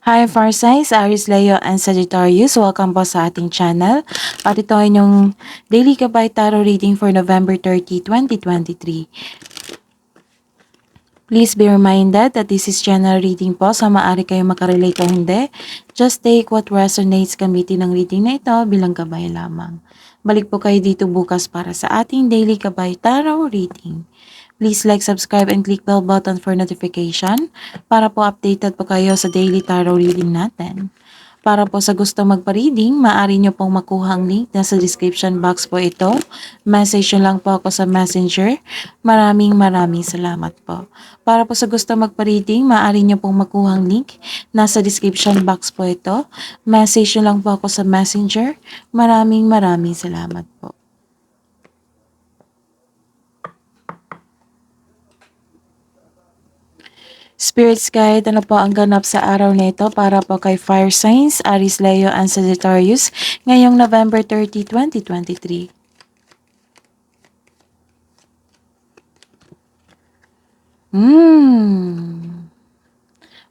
Hi Far Signs, Aries, Leo, and Sagittarius. Welcome po sa ating channel. At ito ay inyong Daily Gabay Tarot Reading for November 30, 2023. Please be reminded that this is general reading po, so maaari kayong makarelate o hindi. Just take what resonates, gamitin ng reading na ito bilang gabay lamang. Balik po kayo dito bukas para sa ating Daily Gabay Tarot Reading. Please like, subscribe, and click bell button for notification para po updated po kayo sa daily tarot reading natin. Para po sa gusto magpa-reading, maaari nyo pong makuha ang link na sa description box po ito. Message nyo lang po ako sa messenger. Maraming salamat po. Para po sa gusto magpa-reading, maaari nyo pong makuha ang link na sa description box po ito. Message nyo lang po ako sa messenger. Maraming salamat po. Spirits Guide, ano po ang ganap sa araw na ito para po kay Fire Signs, Aries, Leo, and Sagittarius ngayong November 30, 2023.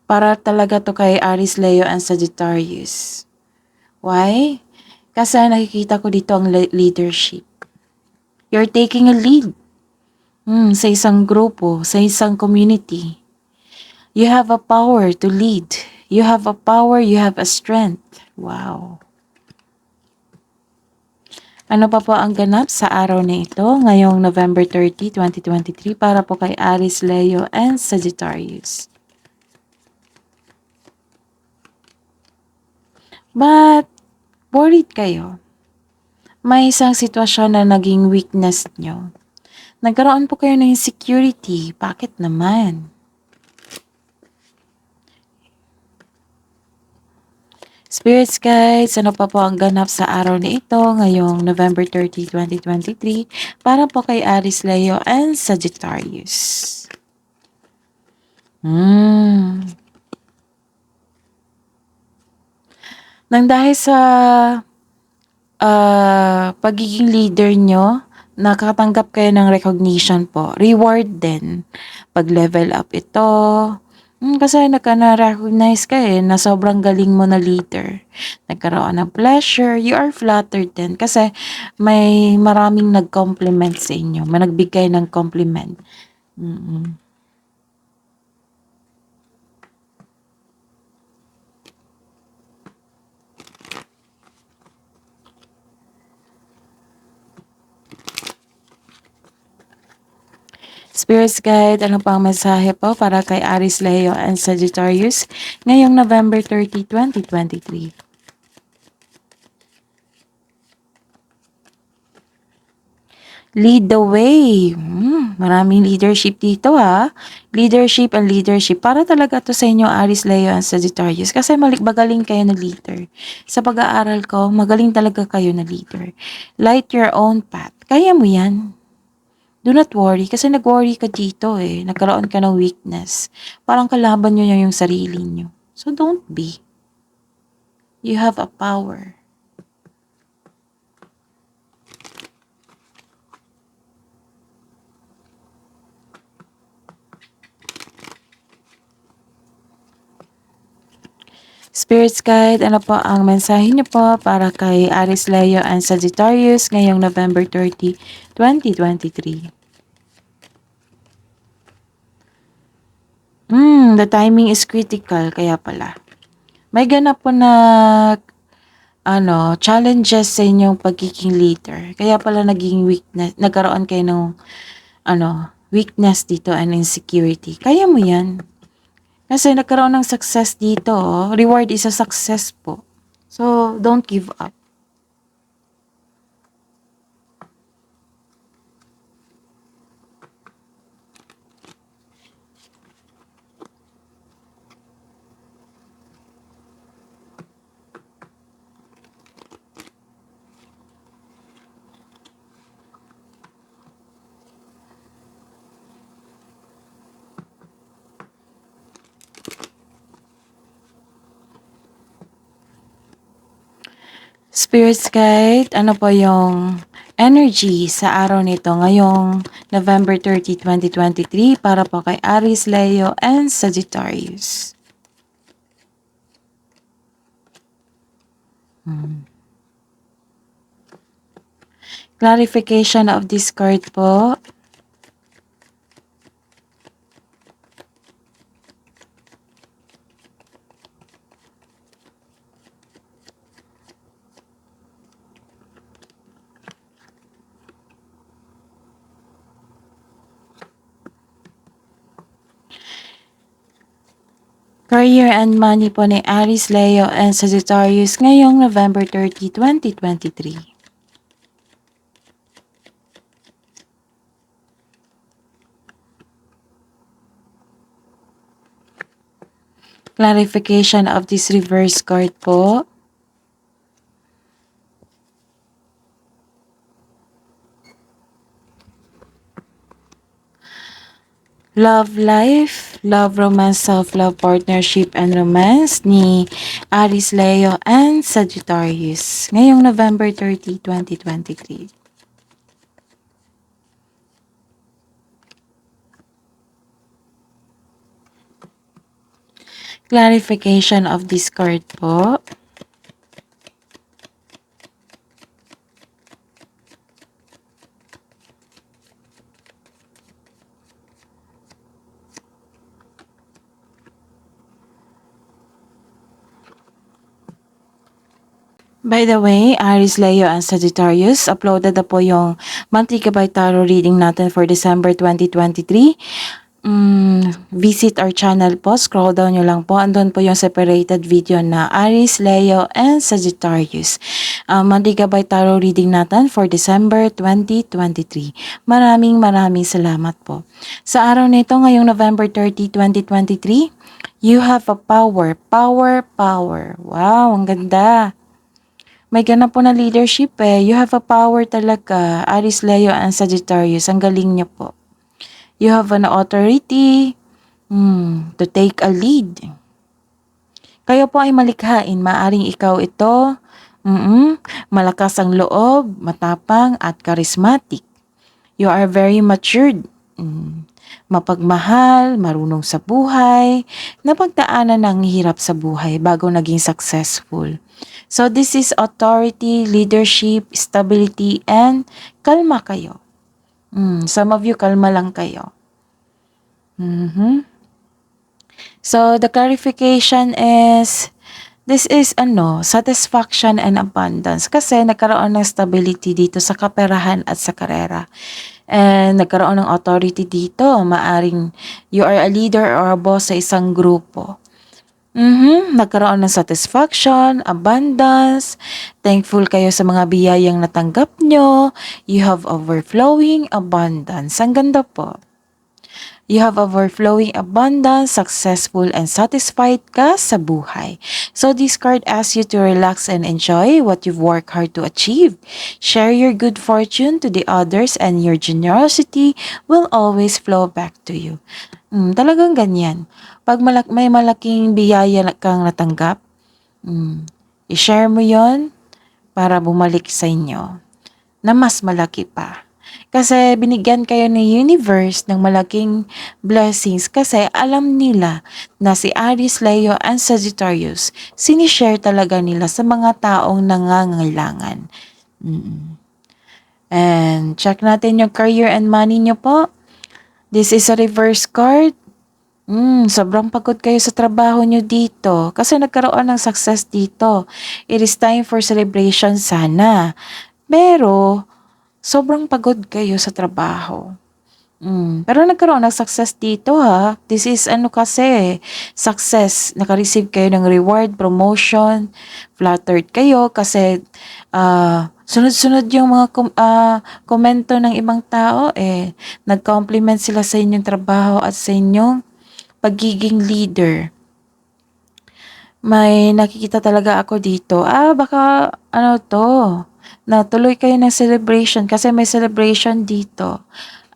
Para talaga to kay Aries, Leo, and Sagittarius. Why? Kasi nakikita ko dito ang leadership. You're taking a lead sa isang grupo, sa isang community. You have a power to lead. You have a power, you have a strength. Wow. Ano pa po ang ganap sa araw na ito ngayong November 30, 2023 para po kay Aries, Leo, and Sagittarius? But worried kayo. May isang sitwasyon na naging weakness nyo. Nagkaroon po kayo ng insecurity. Bakit naman? Spirits Guides, ano pa po ang ganap sa araw na ito ngayong November 30, 2023 para po kay Aries, Leo, and Sagittarius? Nang dahil sa pagiging leader nyo, nakatanggap kayo ng recognition po. Reward din. Pag-level up ito. Kasi na-recognize ka na sobrang galing mo na leader. Nagkaroon ng pleasure. You are flattered din. Kasi may maraming nag-compliment sa inyo. May nagbigay ng compliment. Spirits Guide, ano pang mensahe po para kay Aries, Leo, and Sagittarius ngayong November 30, 2023? Lead the way. Maraming leadership dito ha. Leadership and leadership. Para talaga to sa inyo, Aries, Leo, and Sagittarius. Kasi magaling kayo na leader. Sa pag-aaral ko, magaling talaga kayo na leader. Light your own path. Kaya mo yan. Do not worry. Kasi nag-worry ka dito Nagkaroon ka ng weakness. Parang kalaban nyo yung sarili nyo. So don't be. You have a power. Spirits Guide, ano po ang mensahe niyo po para kay Aries, Leo, and Sagittarius ngayong November 30, 2023? The timing is critical, kaya pala. May ganap po na challenges sa inyong pagiging leader. Kaya pala nagkaroon kayo ng weakness dito and insecurity. Kaya mo yan. Kasi nagkaroon ng success dito. Reward is a success po. So, don't give up. Spirits Guide, ano po yung energy sa araw nito ngayong November 30, 2023 para po kay Aries, Leo, and Sagittarius? Hmm. Clarification of this card po. Career and money po ni Aries, Leo, and Sagittarius ngayong November 30, 2023. Clarification of this reverse card po. Love life, love romance, self-love, partnership, and romance ni Aries, Leo, and Sagittarius ngayong November 30, 2023. Clarification of this card po. By the way, Aries, Leo, and Sagittarius, uploaded na po yung monthly Gabay Tarot reading natin for December 2023. Visit our channel po, scroll down nyo lang po, andun po yung separated video na Aries, Leo, and Sagittarius. Monthly Gabay Tarot reading natin for December 2023. Maraming salamat po. Sa araw nito, ngayong November 30, 2023, you have a power. Wow, ang ganda. May ganap po na leadership eh. You have a power talaga. Aries, Leo, and Sagittarius. Ang galing niyo po. You have an authority to take a lead. Kayo po ay malikhain. Maaring ikaw ito. Malakas ang loob, matapang, at charismatic. You are very matured. Mapagmahal, marunong sa buhay, napagdaanan ng hirap sa buhay bago naging successful. So this is authority, leadership, stability, and kalma kayo. Some of you, kalma lang kayo. So the clarification is, this is satisfaction and abundance. Kasi nagkaroon ng stability dito sa kaperahan at sa karera. And nagkaroon ng authority dito. Maaring you are a leader or a boss sa isang grupo. Nagkaroon ng satisfaction, abundance, thankful kayo sa mga biyayang natanggap nyo, you have overflowing abundance. Ang ganda po. You have overflowing abundance, successful and satisfied ka sa buhay. So this card asks you to relax and enjoy what you've worked hard to achieve. Share your good fortune to the others and your generosity will always flow back to you. Talagang ganyan. Pag may malaking biyaya kang natanggap, i-share mo yon para bumalik sa inyo na mas malaki pa. Kasi binigyan kayo ni universe ng malaking blessings kasi alam nila na si Aries, Leo, and Sagittarius sinishare talaga nila sa mga taong nangangailangan. And check natin yung career and money nyo po. This is a reverse card. Sobrang pagod kayo sa trabaho nyo dito kasi nagkaroon ng success dito. It is time for celebration sana. Pero, sobrang pagod kayo sa trabaho. Pero nagkaroon ng success dito ha. This is kasi, success. Naka-receive kayo ng reward, promotion, flattered kayo kasi sunod-sunod yung mga komento ng ibang tao nag-compliment sila sa inyong trabaho at sa inyong pagiging leader. May nakikita talaga ako dito. Baka natuloy kayo ng celebration kasi may celebration dito.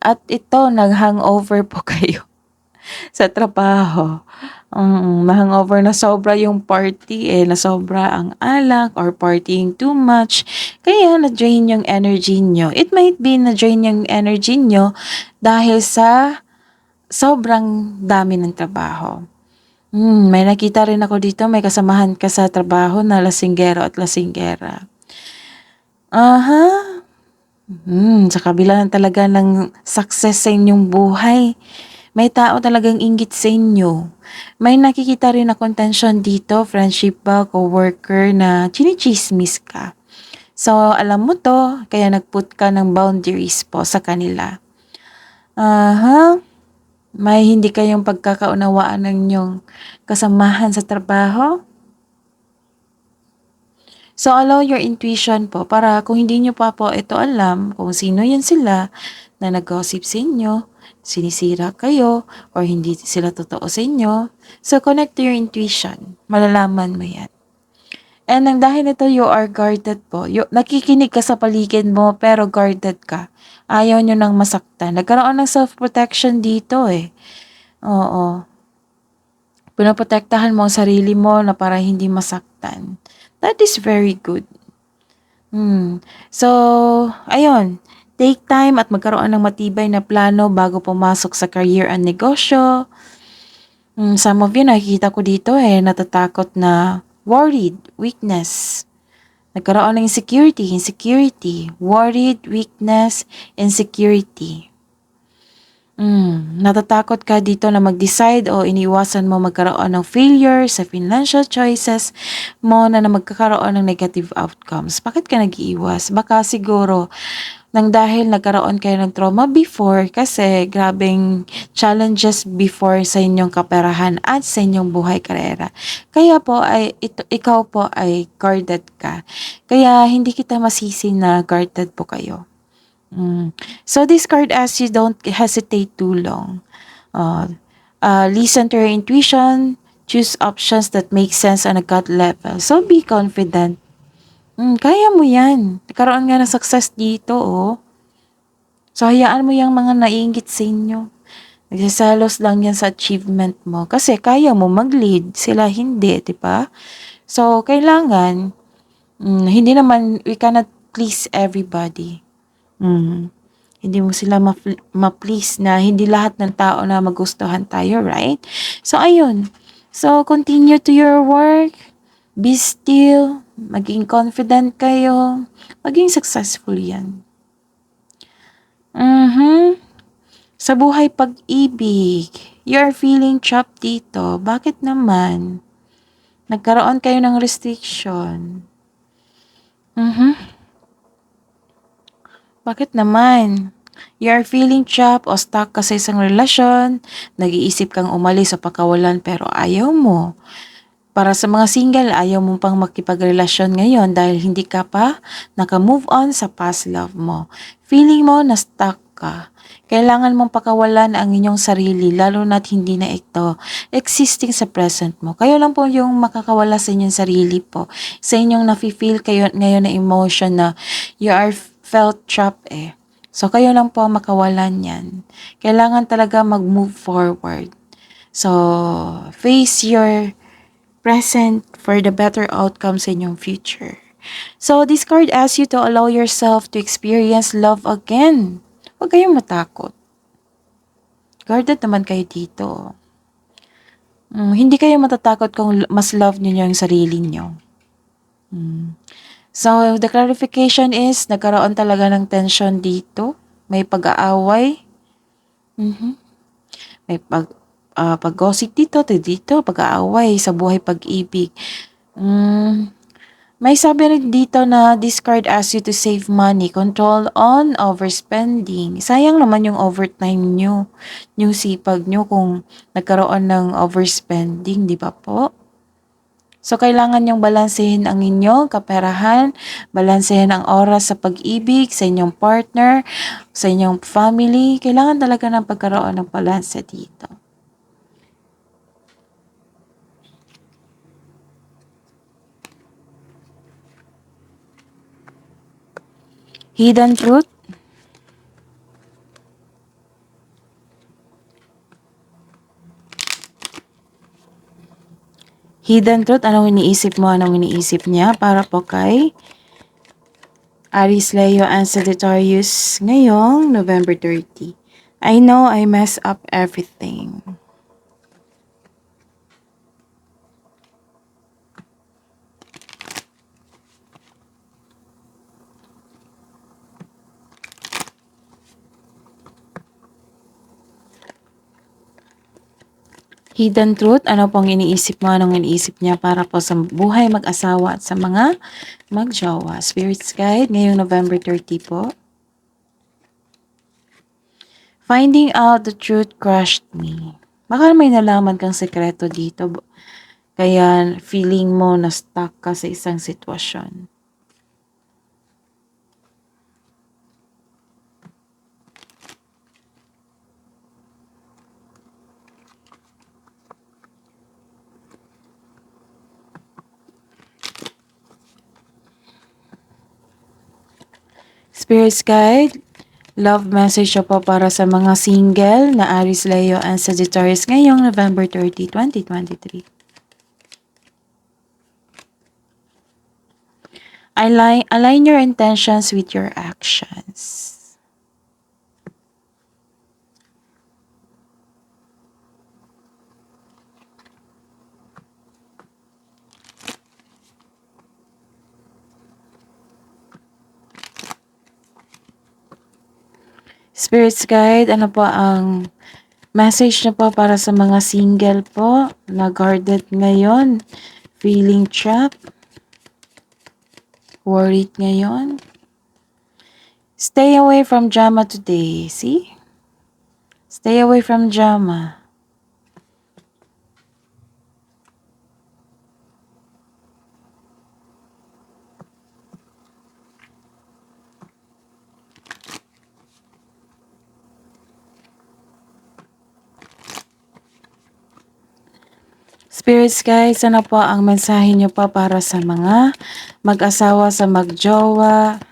At ito, nag-hangover po kayo sa trabaho. Ma-hangover na sobra yung party na sobra ang alak or partying too much. Kaya na-drain yung energy nyo. It might be na-drain yung energy nyo dahil sa sobrang dami ng trabaho. May nakita rin ako dito, may kasamahan ka sa trabaho na lasinggero at lasinggera. Aha. Sa kabila ng talaga ng success sa inyong buhay, may tao talagang inggit sa inyo. May nakikita rin akong tension dito, friendship ba, coworker na chinichismis ka. So, alam mo to, kaya nag-put ka ng boundaries po sa kanila. Aha, may hindi kayong pagkakaunawaan ng inyong kasamahan sa trabaho. So, allow your intuition po para kung hindi nyo pa po ito alam kung sino yan sila na nag-gossip sa inyo, sinisira kayo, or hindi sila totoo sa inyo. So, connect to your intuition. Malalaman mo yan. And nang dahil nito, you are guarded po. Nakikinig ka sa paligid mo, pero guarded ka. Ayaw nyo nang masaktan. Nagkaroon ng self-protection dito eh. Oo. Pinoprotektahan mo ang sarili mo na para hindi masaktan. That is very good. So, ayun. Take time at magkaroon ng matibay na plano bago pumasok sa career and negosyo. Some of you nakikita ko dito natatakot na worried, weakness. Nagkaroon ng insecurity, worried, weakness, insecurity. Natatakot ka dito na mag-decide o iniwasan mo magkaroon ng failure sa financial choices mo na magkakaroon ng negative outcomes. Bakit ka nag-iiwas? Baka siguro nang dahil nagkaroon kayo ng trauma before kasi grabing challenges before sa inyong kaperahan at sa inyong buhay karera. Kaya po ikaw po ay guarded ka. Kaya hindi kita masisi na guarded po kayo. So this card asks you don't hesitate too long. Listen to your intuition, choose options that make sense on a gut level. So be confident. Kaya mo yan. Nagkaroon nga ng success dito, oh. So hayaan mo yung mga naiinggit sa inyo. Nagsasalos lang yan sa achievement mo. Kasi kaya mo mag-lead, sila hindi, di ba? So kailangan, hindi naman, we cannot please everybody. Hindi mo sila ma-please na hindi lahat ng tao na magustuhan tayo, right? So, ayun. So, continue to your work. Be still. Maging confident kayo. Maging successful yan. Sa buhay pag-ibig, you're feeling trapped dito. Bakit naman? Nagkaroon kayo ng restriction. Bakit naman? You are feeling trapped o stuck ka sa isang relasyon, nag-iisip kang umalis o pakawalan pero ayaw mo. Para sa mga single, ayaw mo pang makipagrelasyon ngayon dahil hindi ka pa naka-move on sa past love mo. Feeling mo na stuck ka. Kailangan mong pakawalan ang inyong sarili lalo na't hindi na ito existing sa present mo. Kayo lang po yung makakawala sa inyong sarili po. Sa inyong nafe-feel kayo ngayon na emotion na you are felt trapped eh. So kayo lang po makawalan yan. Kailangan talaga mag-move forward. So face your present for the better outcomes in your future. So this card asks you to allow yourself to experience love again. Huwag kayong matakot. Guarded naman kayo dito. Hindi kayo matatakot kung mas love niyo yung sarili niyo. So, the clarification is, nagkaroon talaga ng tension dito. May pag-aaway. May pag-gossip dito, pag-aaway sa buhay pag-ibig. May sabi rin dito na this card asks you to save money, control on overspending. Sayang naman yung overtime nyo, yung sipag nyo kung nagkaroon ng overspending, di ba po? So, kailangan nyong balansehin ang inyong kaperahan, balansehin ang oras sa pag-ibig, sa inyong partner, sa inyong family. Kailangan talaga ng pagkaroon ng balanse dito. Hidden truth. Hidden truth, anong iniisip mo, anong iniisip niya para po kay Aries, Leo, and Sagittarius ngayong November 30. I know I mess up everything. Hidden truth, ano pong iniisip mo, anong iniisip niya para po sa buhay mag-asawa at sa mga mag-jowa. Spirits Guide, ngayong November 30 po. Finding out the truth crushed me. Baka may nalaman kang sekreto dito. Kaya feeling mo na stuck ka sa isang sitwasyon. Spirits Guide, love message po para sa mga single na Aries, Leo, and Sagittarius ngayong November 30, 2023. Align your intentions with your actions. Spirits Guide, ano po ang message na po para sa mga single po na guarded ngayon, feeling trapped, worried ngayon? Stay away from drama today, see? Stay away from drama. Spirits Guys, ano po ang mensahe niyo po para sa mga mag-asawa sa mag-jowa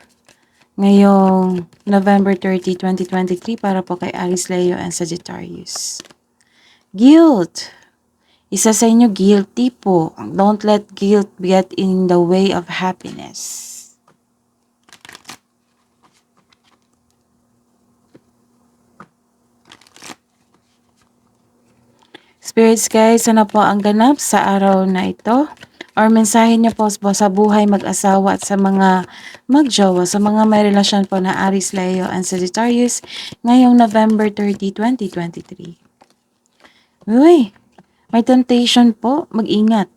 ngayong November 30, 2023 para po kay Aries, Leo, and Sagittarius? Guilt. Isa sa inyo guilty po. Don't let guilt get in the way of happiness. Spirits Guys, ano po ang ganap sa araw na ito? Or mensahe niyo po sa buhay mag-asawa at sa mga mag-jowa, sa mga may relasyon po na Aries, Leo, and Sagittarius ngayong November 30, 2023. Uy, may temptation po. Mag-ingat.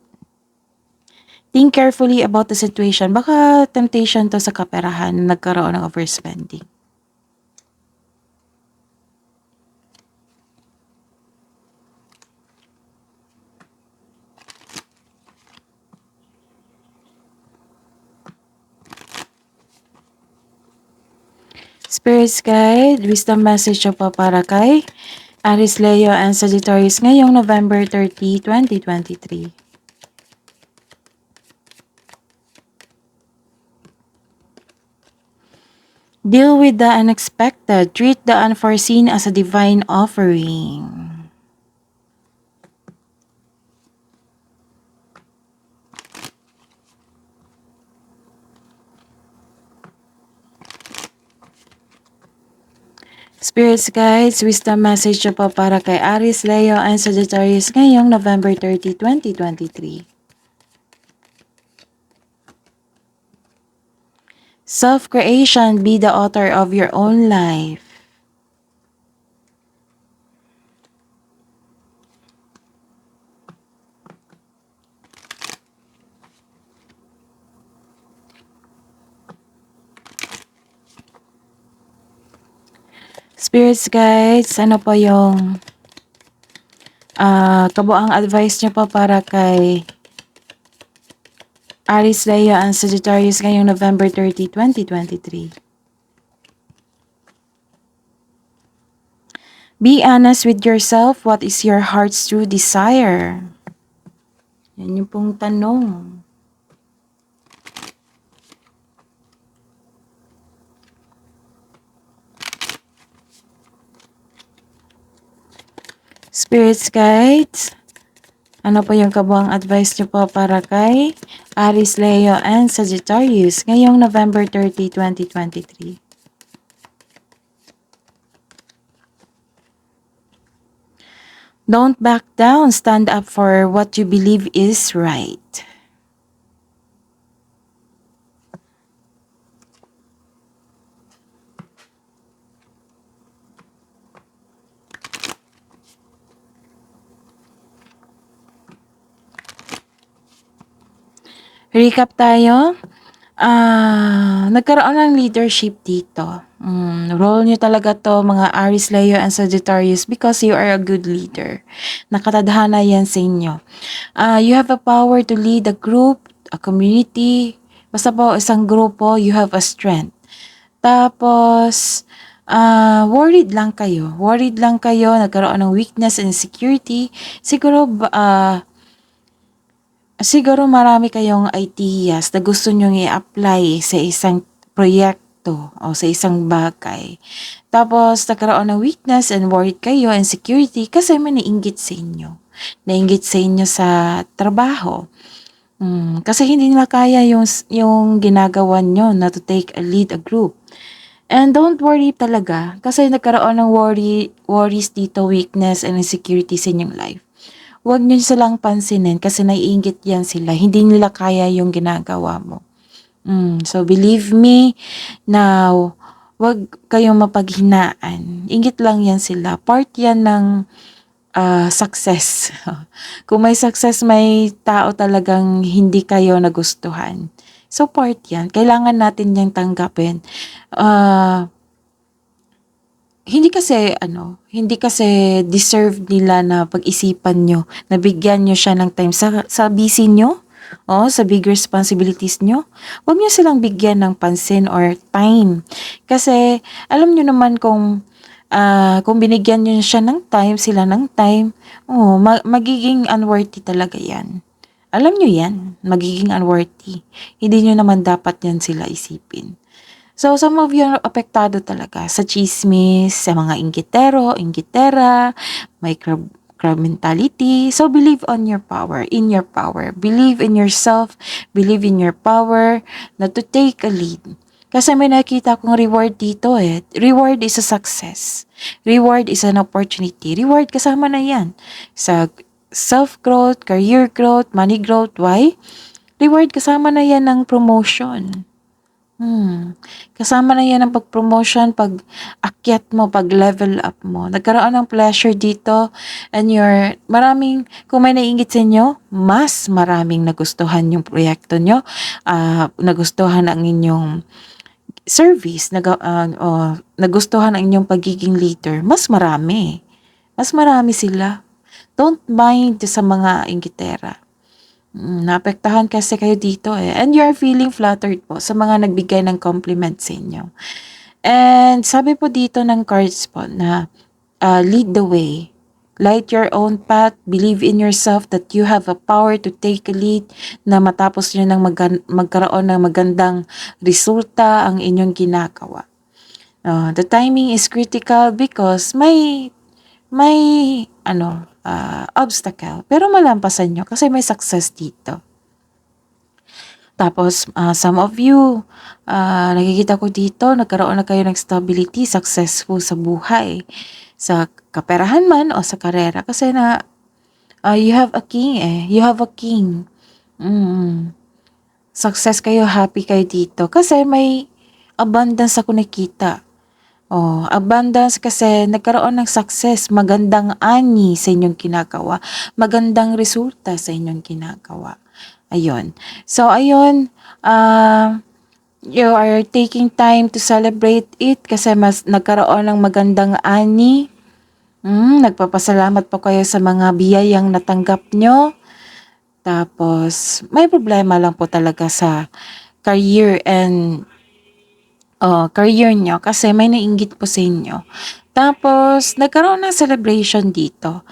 Think carefully about the situation. Baka temptation to sa kaperahan na nagkaroon ng overspending. Spirits Guide, wisdom message po para kay Aries, Leo, and Sagittarius ngayong November 30, 2023. Deal with the unexpected. Treat the unforeseen as a divine offering. Spirits Guides, wisdom message po para kay Aries, Leo, and Sagittarius ngayong November 30, 2023. Self-creation, be the author of your own life. Spirits Guides, ano po yung kabuang advice niyo po para kay Aries, Leo, and Sagittarius ngayong November 30, 2023. Be honest with yourself. What is your heart's true desire? Yan yung pong tanong. Spirits Guides, ano po yung kabuang advice niyo po para kay Aries, Leo, and Sagittarius ngayong November 30, 2023? Don't back down. Stand up for what you believe is right. Recap tayo. Nagkaroon ng leadership dito. Role nyo talaga to mga Aries, Leo, and Sagittarius because you are a good leader. Nakatadhana yan sa inyo. You have a power to lead a group, a community. Basta po isang grupo, you have a strength. Tapos, worried lang kayo. Worried lang kayo, nagkaroon ng weakness and insecurity. Siguro marami kayong ideas na gusto nyong i-apply sa isang proyekto o sa isang bagay. Tapos, nagkaroon ng weakness and worried kayo, insecurity, kasi may nainggit sa inyo. Nainggit sa inyo sa trabaho. Kasi hindi nila kaya yung ginagawa nyo na to take a lead a group. And don't worry talaga kasi nagkaroon ng worries dito, weakness and insecurity sa inyong life. Huwag niyo silang pansinin kasi naiinggit yan sila. Hindi nila kaya yung ginagawa mo. So believe me now, huwag kayong mapaghinaan. Inggit lang yan sila. Part yan ng success. Kung may success, may tao talagang hindi kayo nagustuhan. So part yan. Kailangan natin yang tanggapin. Hindi kasi deserve nila na pag-isipan nyo, na bigyan nyo siya ng time sa busy nyo, sa big responsibilities nyo. Huwag nyo silang bigyan ng pansin or time. Kasi, alam nyo naman kung binigyan nyo siya ng time, sila ng time, magiging unworthy talaga yan. Alam nyo yan, magiging unworthy. Hindi nyo naman dapat yan sila isipin. So, some of you are apektado talaga sa chismis, sa mga inggitera, may crab mentality. So, believe on your power, in your power. Believe in yourself, believe in your power na to take a lead. Kasi may nakita kong reward dito eh. Reward is a success. Reward is an opportunity. Reward kasama na yan. Sa self-growth, career growth, money growth. Why? Reward kasama na yan ng promotion. Kasama na yan ang pag-promotion, pag-akyat mo, pag-level up mo. Nagkaroon ng pleasure dito and kung may naiingit sa inyo, mas maraming nagustuhan yung proyekto nyo, nagustuhan ang inyong service, nagustuhan ang inyong pagiging leader, mas marami. Mas marami sila. Don't mind sa mga inggitera. Naapektahan kasi kayo dito eh. And you are feeling flattered po sa mga nagbigay ng compliment sa inyo. And sabi po dito ng cards po na lead the way. Light your own path. Believe in yourself that you have a power to take a lead na matapos nyo ng magkaroon ng magandang resulta ang inyong ginagawa. The timing is critical because may obstacle. Pero malampasan nyo kasi may success dito. Tapos, some of you, nakikita ko dito, nagkaroon na kayo ng stability, successful sa buhay. Sa kaperahan man o sa karera. Kasi you have a king eh. You have a king. Success kayo, happy kayo dito. Kasi may abundance ako nakita. Abundance kasi nagkaroon ng success, magandang ani sa inyong ginagawa, magandang resulta sa inyong ginagawa. Ayun. So, ayun, you are taking time to celebrate it kasi mas nagkaroon ng magandang ani. Nagpapasalamat po kayo sa mga biyayang natanggap nyo. Tapos, may problema lang po talaga sa career and career nyo kasi may nainggit po sa inyo. Tapos, nagkaroon ng celebration dito.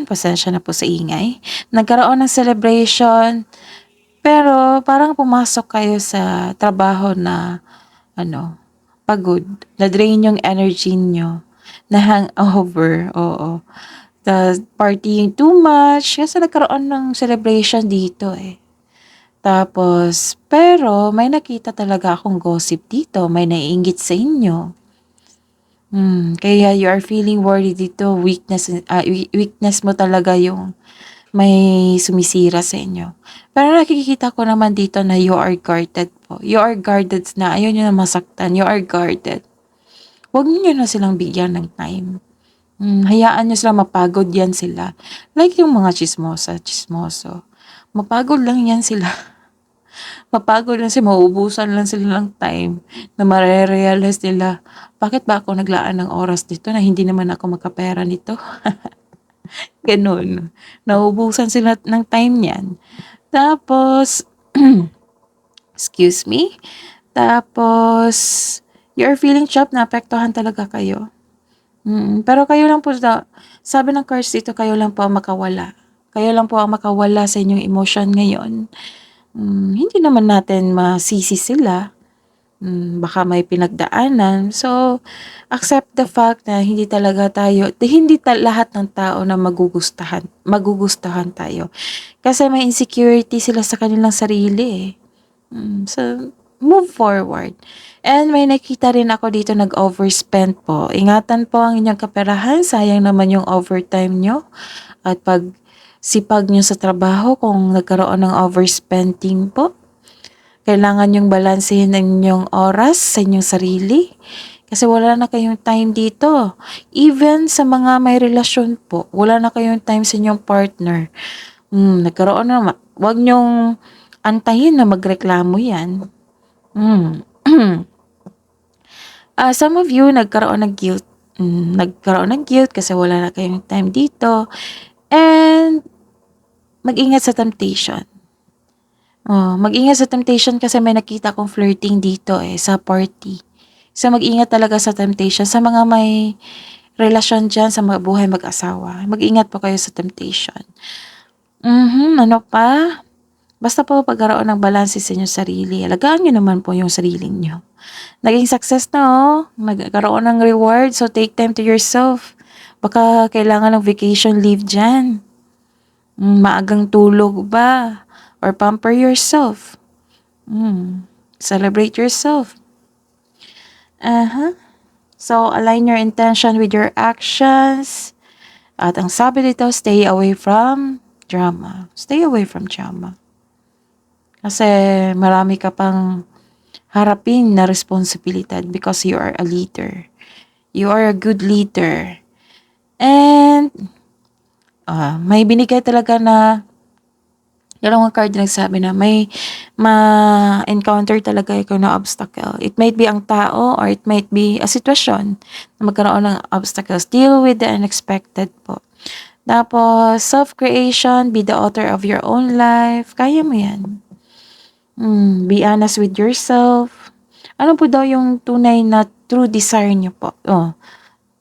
Pasensya na po sa ingay. Nagkaroon ng celebration, pero parang pumasok kayo sa trabaho na, pagod. Na-drain yung energy nyo. Na hangover, oo. Partying too much. Kasi nagkaroon ng celebration dito eh. Tapos, pero may nakita talaga akong gossip dito. May naiinggit sa inyo. Kaya you are feeling worried dito. Weakness mo talaga yung may sumisira sa inyo. Pero nakikita ko naman dito na you are guarded po. You are guarded na. Ayaw nyo na masaktan. You are guarded. Huwag nyo na silang bigyan ng time. Hayaan nyo sila mapagod yan sila. Like yung mga chismoso. Mapagod lang yan sila. Mapagod lang sila, mauubusan lang sila ng time na mare-realize nila, bakit ba ako naglaan ng oras dito na hindi naman ako makapera nito? Ganun. Nauubusan sila ng time niyan. Tapos, excuse me. Tapos, you're feeling trapped, naapektuhan talaga kayo. Pero kayo lang po sabi ng cards dito, kayo lang po ang makawala. Kayo lang po ang makawala sa inyong emotion ngayon. Hindi naman natin masisi sila. Baka may pinagdaanan. So, accept the fact na hindi lahat ng tao na magugustuhan tayo. Kasi may insecurity sila sa kanilang sarili eh. So, move forward. And may nakita rin ako dito nag-overspend po. Ingatan po ang inyong kaperahan. Sayang naman yung overtime nyo. At pag sipag nyo sa trabaho kung nagkaroon ng overspending po. Kailangan yung balansehin ang inyong oras sa inyong sarili. Kasi wala na kayong time dito. Even sa mga may relasyon po, wala na kayong time sa inyong partner. Nagkaroon na, wag nyong antayin na magreklamo yan. Some of you nagkaroon ng guilt. Nagkaroon ng guilt kasi wala na kayong time dito. And mag-ingat sa temptation. Mag-ingat sa temptation kasi may nakita kong flirting dito sa party. So mag-ingat talaga sa temptation. Sa mga may relasyon dyan, sa mga buhay mag-asawa, mag-ingat po kayo sa temptation. Ano pa? Basta po pagkaroon ng balance sa inyong sarili. Alagaan nyo naman po yung sarili nyo. Naging success na nagkaroon ng reward. So take time to yourself. Baka kailangan ng vacation leave dyan. Maagang tulog ba? Or pamper yourself. Celebrate yourself. So, align your intention with your actions. At ang sabi dito, stay away from drama. Stay away from drama. Kasi marami ka pang harapin na responsibilidad because you are a leader. You are a good leader. And may binigay talaga na dalawang card na nagsabi na may ma-encounter talaga ikaw na obstacle. It might be ang tao or it might be a sitwasyon na magkaroon ng obstacles. Deal with the unexpected po. Tapos, self-creation, be the author of your own life. Kaya mo yan. Be honest with yourself. Ano po daw yung tunay na true desire nyo po?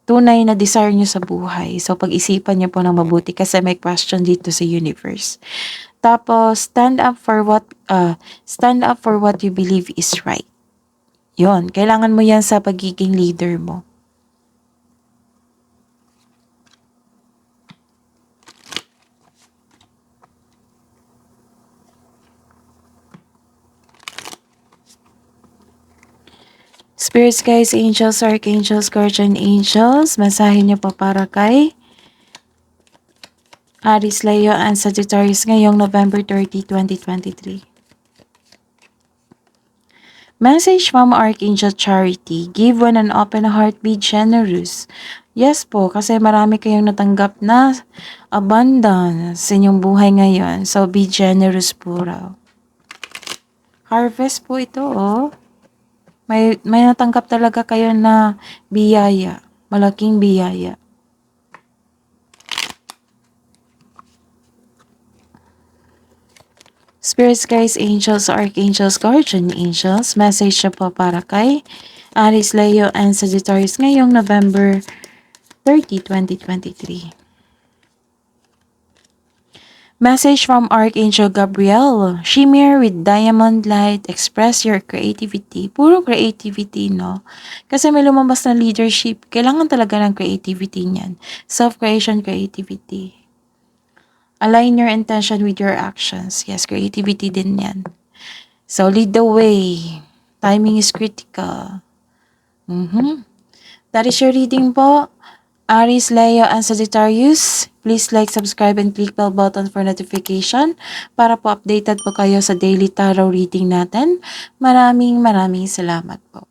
Tunay na desire nyo sa buhay. So, pag-isipan nyo po ng mabuti kasi may question dito sa universe. Tapos, stand up for what you believe is right. Yon, kailangan mo yan sa pagiging leader mo. Spirits, guys, angels, archangels, guardian angels, mensahe niyo po para kay Aries, Leo, and Sagittarius ngayong November 30, 2023. Message from Archangel Charity. Give when an open heart, be generous. Yes po, kasi marami kayong natanggap na abundance sa inyong buhay ngayon. So, be generous po raw. Harvest po ito, May natanggap talaga kayo na biyaya. Malaking biyaya. Spirits, guys, angels, archangels, guardian angels, message na po para kay Aries, Leo, and Sagittarius ngayong November 30, 2023. Message from Archangel Gabriel. Shimmer with diamond light. Express your creativity. Puro creativity, no? Kasi may lumabas na leadership. Kailangan talaga ng creativity niyan. Self-creation, creativity. Align your intention with your actions. Yes, creativity din yan. So, lead the way. Timing is critical. That is your reading po. Aries, Leo, and Sagittarius. Please like, subscribe, and click bell button for notification para po updated po kayo sa daily tarot reading natin. Maraming salamat po.